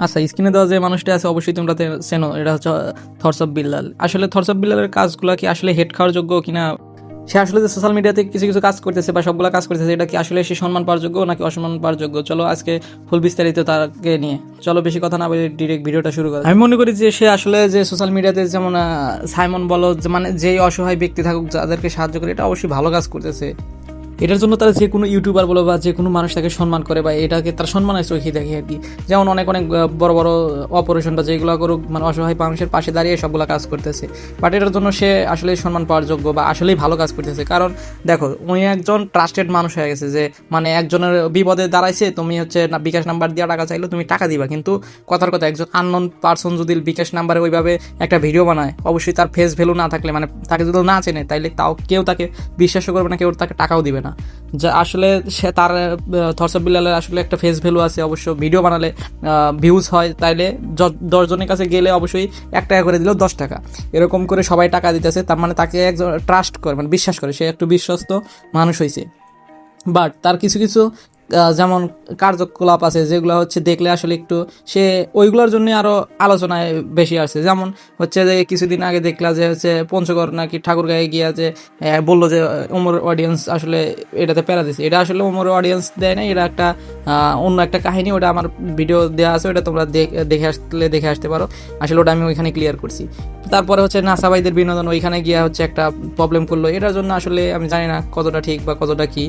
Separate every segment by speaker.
Speaker 1: আচ্ছা, স্ক্রিনে দেওয়া যে মানুষটা আছে অবশ্যই তোমরা চেনো, এটা হচ্ছে থরসব বিল্লাল। আসলে থরসব বিল্লালের কাজগুলো কি আসলে হেড খাওয়ার যোগ্য কিনা, সে আসলে যে সোশ্যাল মিডিয়াতে কিছু কিছু কাজ করতেছে বা সবগুলো কাজ করতেছে, এটা কি আসলে সে সম্মান পাওয়ার যোগ্য নাকি অসম্মান পাওয়ার যোগ্য? চলো আজকে ফুল বিস্তারিত তাকে নিয়ে, চলো বেশি কথা না বলে ডিরেক্ট ভিডিওটা শুরু করি। আমি মনে করি যে সে আসলে যে সোশ্যাল মিডিয়াতে যেমন সাইমন বলো, মানে যেই অসহায় ব্যক্তি থাকুক যাদেরকে সাহায্য করে, এটা অবশ্যই ভালো কাজ করতেছে। এটার জন্য তারা যে কোনো ইউটিউবার বলো বা যে কোনো মানুষ তাকে সম্মান করে বা এটাকে তার সম্মানের চোখে দেখে আর কি। যেমন অনেক অনেক বড় বড় অপারেশন বা যেগুলো করুক, মানে অসহায় মানুষের পাশে দাঁড়িয়ে সবগুলো কাজ করতেছে। বাট এটার জন্য সে আসলে সম্মান পাওয়ার যোগ্য বা আসলেই ভালো কাজ করতেছে। কারণ দেখো, উনি একজন ট্রাস্টেড মানুষ হয়ে গেছে, যে মানে একজনের বিপদে দাঁড়াইছে, তুমি হচ্ছে বিকাশ নাম্বার দিয়ে টাকা চাইলে তুমি টাকা দিবা, কিন্তু কথার কথা একজন আননোন পার্সন যদি বিকাশ নাম্বারে ওইভাবে একটা ভিডিও বানায়, অবশ্যই তার ফেস ভ্যালু না থাকলে, মানে তাকে যদি না চেনে, তাইলে তাও কেউ তাকে বিশ্বাসও করবে না, কেউ তাকে টাকাও দিবে না। যা আসলে সে তার থরসব বিল্লালের আসলে একটা ফেস ভ্যালু আছে। অবশ্য ভিডিও বানালে ভিউজ হয়, তাইলে 10 জনের কাছে গেলে অবশ্যই 1 টাকা করে দিলেও 10 টাকা, এরকম করে সবাই টাকা দিতেছে। তার মানে তাকে একজন ট্রাস্ট করে, মানে বিশ্বাস করে, সে একটু বিশ্বস্ত মানুষ হয়েছে। বাট তার কিছু কিছু যেমন কার্যকলাপ আছে যেগুলো হচ্ছে দেখলে আসলে একটু সে ওইগুলোর জন্য আরও আলোচনায় বেশি আসছে। যেমন হচ্ছে যে কিছুদিন আগে দেখলা যে হচ্ছে পঞ্চগড় নাকি ঠাকুরগাঁয়ে গিয়া যে বললো যে ওমর অডিয়েন্স আসলে এটাতে প্যারা দিছে। এটা আসলে ওমর অডিয়েন্স দেয় না, এটা একটা অন্য একটা কাহিনী। ওটা আমার ভিডিও দেওয়া আছে, ওটা তোমরা দেখে আসতে পারো। আসলে ওটা আমি ওইখানে ক্লিয়ার করছি। তারপরে হচ্ছে নাসা ভাইদের বিনোদন, ওইখানে গিয়া হচ্ছে একটা প্রবলেম করলো। এটার জন্য আসলে আমি জানি না কতটা ঠিক বা কতটা কি,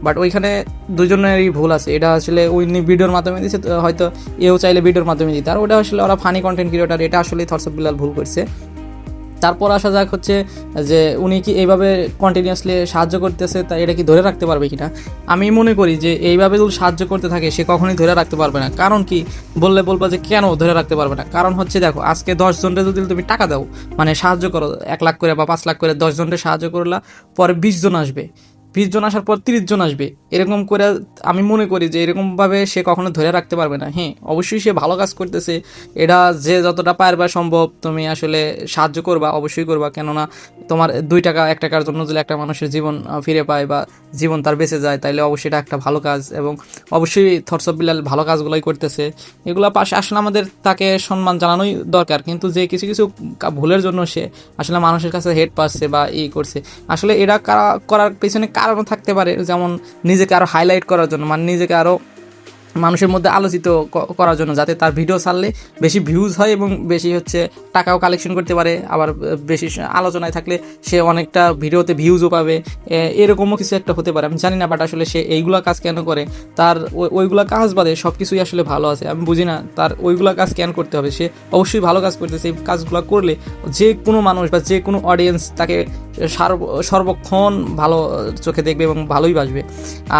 Speaker 1: বাট ওইখানে দুজনেরই ভুল আছে। এটা আসলে ওই ভিডিওর মাধ্যমে দিচ্ছে, হয়তো এও চাইলে ভিডিওর মাধ্যমে দিতে, আর ওটা আসলে ওরা ফানি কন্টেন্ট ক্রিয়েটার, এটা আসলে থরসব বিল্লাল ভুল করছে। তারপর আসা যাক হচ্ছে যে উনি কি এইভাবে কন্টিনিউয়াসলি সাহায্য করতেছে, তা এটা কি ধরে রাখতে পারবে কিনা? আমি মনে করি যে এইভাবে যদি সাহায্য করতে থাকে সে কখনোই ধরে রাখতে পারবে না। কারণ কি বললে বলবো যে কেন ধরে রাখতে পারবে না, কারণ হচ্ছে দেখো, আজকে 10 জনকে যদি তুমি টাকা দাও, মানে সাহায্য করো 1 লাখ করে বা 5 লাখ করে, 10 জনকে সাহায্য করলা, পরে 20 জন আসবে, 20 জন আসার পর 30 জন আসবে, এরকম করে আমি মনে করি যে এরকমভাবে সে কখনো ধরে রাখতে পারবে না। হ্যাঁ, অবশ্যই সে ভালো কাজ করতেছে, এটা যে যতটা পারবা সম্ভব তুমি আসলে সাহায্য করবা, অবশ্যই করবা। কেননা তোমার 2 টাকা 1 টাকার জন্য যদি একটা মানুষের জীবন ফিরে পায় বা জীবন তার বেঁচে যায়, তাইলে অবশ্যই এটা একটা ভালো কাজ। এবং অবশ্যই থরসব বিল্লাল ভালো কাজগুলোই করতেছে। এগুলো পাশে আসলে আমাদের তাকে সম্মান জানানোই দরকার। কিন্তু যে কিছু কিছু ভুলের জন্য সে আসলে মানুষের কাছে হেড পাচ্ছে বা করছে, আসলে এটা করার পেছনে কারণও থাকতে পারে। যেমন নিজেকে আরও হাইলাইট করার জন্য, মানে নিজেকে আরও মানুষের মধ্যে আলোচিত করার জন্য, যাতে তার ভিডিও ছাড়লে বেশি ভিউজ হয় এবং বেশি হচ্ছে টাকাও কালেকশন করতে পারে। আবার বেশি আলোচনায় থাকলে সে অনেকটা ভিডিওতে ভিউজও পাবে, এরকমও কিছু একটা হতে পারে, আমি জানি না। বাট আসলে সে এইগুলা কাজ কেন করে? তার ওইগুলা কাজ বাদে সব কিছুই আসলে ভালো আছে, আমি বুঝি না তার ওইগুলা কাজ কেন করতে হবে। সে অবশ্যই ভালো কাজ করতেছে, এই কাজগুলো করলে যে কোনো মানুষ বা যে কোনো অডিয়েন্স তাকে সর্বক্ষণ ভালো চোখে দেখবে এবং ভালোই বাসবে।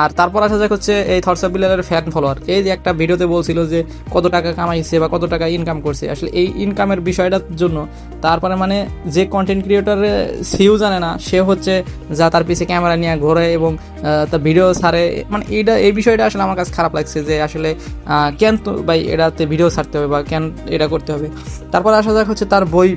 Speaker 1: আর তারপর আসা যাক হচ্ছে এই থরসব বিল্লালের ফ্যান ফলোয়ার। এই যে একটা ভিডিওতে বলছিল যে কত টাকা কামাইছে বা কত টাকা ইনকাম করছে, আসলে এই ইনকামের বিষয়টার জন্য তারপরে মানে যে কন্টেন্ট ক্রিয়েটরে সেও জানে না, সে হচ্ছে যা তার পিছে ক্যামেরা নিয়ে ঘোরে এবং তার ভিডিও ছাড়ে। মানে এই বিষয়টা আসলে আমার কাছে খারাপ লাগছে, যে আসলে কেন তো ভাই এটাতে ভিডিও ছাড়তে হবে বা কেন এটা করতে হবে। তারপর আসা যাক হচ্ছে তার বই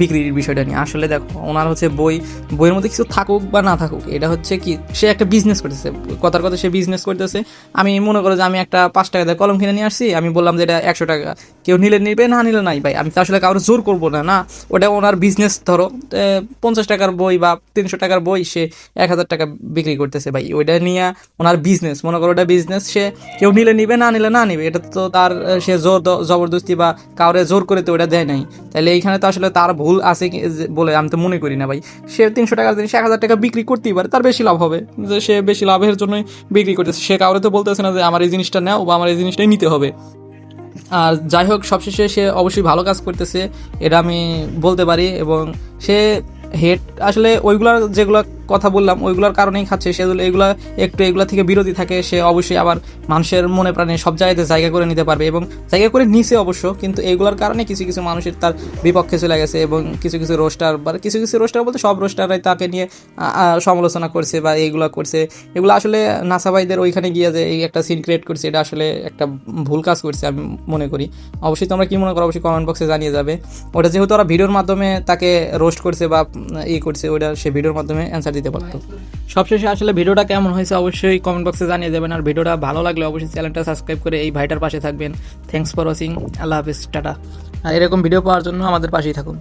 Speaker 1: বিক্রির বিষয়টা নিয়ে। আসলে দেখো, ওনার হচ্ছে বইয়ের মধ্যে কিছু থাকুক বা না থাকুক, এটা হচ্ছে কি সে একটা বিজনেস করতেছে। কথার কথা সে বিজনেস করতেছে। আমি মনে করো যে আমি একটা 5 টাকা দিয়ে কলম কিনে নিয়ে আসছি, আমি বললাম যে এটা 100 টাকা, কেউ নিলে নিবে, না নিলে নাই ভাই, আমি তো আসলে কারোর জোর করবো না। না, ওটা ওনার বিজনেস। ধরো 50 টাকার বই বা 300 টাকার বই সে 1000 টাকা বিক্রি করতেছে, ভাই ওইটা নিয়ে ওনার বিজনেস, মনে করো ওটা বিজনেস। সে কেউ নিলে নিবে, না নিলে না নিবে, এটা তো তার সে জবরদস্তি বা কাউরে জোর করে তো ওটা দেয় নাই। তাহলে এইখানে তো আসলে তার ভুল আছে বলে আমি তো মনে করি না ভাই। সে 300 টাকার জিনিস 1000 টাকা বিক্রি করতেই পারে, তার বেশি লাভ হবে, যে সে বেশি লাভের জন্যই বিক্রি করতেছে। সে কাউরে তো বলতেছে না যে আমার এই জিনিসটা নাও বা আমার এই জিনিসটাই নিতে হবে। আর যাই হোক, সবশেষে সে অবশ্যই ভালো কাজ করতেছে, এটা আমি বলতে পারি। এবং সে হেড আসলে ওইগুলার যেগুলো কথা বললাম ওইগুলোর কারণেই খাচ্ছে, সেগুলো এগুলো থেকে বিরতি থাকে, সে অবশ্যই আবার মানুষের মনে প্রাণে সব জায়গাতে জায়গা করে নিতে পারবে এবং জায়গা করে নিছে অবশ্য। কিন্তু এইগুলোর কারণে কিছু কিছু মানুষের তার বিপক্ষে চলে গেছে এবং কিছু কিছু রোস্টার বা কিছু কিছু রোস্টার বলতে সব রোস্টাররাই তাকে নিয়ে সমালোচনা করছে বা এইগুলো করছে। এগুলো আসলে নাসা ভাইদের ওইখানে গিয়ে যে এই একটা সিন ক্রিয়েট করছে, এটা আসলে একটা ভুল কাজ করছে আমি মনে করি। অবশ্যই তোমরা কি মনে করো অবশ্যই কমেন্ট বক্সে জানিয়ে যাবে। ওটা যেহেতু ওরা ভিডিওর মাধ্যমে তাকে রোস্ট করছে বা করছে, ওটা সে ভিডিওর মাধ্যমে অ্যান্সার দিতে পারতো। সবশেষে আসলে ভিডিওটা কেমন হয়েছে অবশ্যই কমেন্ট বক্সে জানিয়ে দেবেন, আর ভিডিওটা ভালো লাগলে অবশ্যই চ্যানেলটা সাবস্ক্রাইব করে এই ভাইটার পাশে থাকবেন। থ্যাঙ্কস ফর ওয়াচিং, আল্লাহ হাফিজ, টাটা। আর এরকম ভিডিও পাওয়ার জন্য আমাদের পাশেই থাকুন।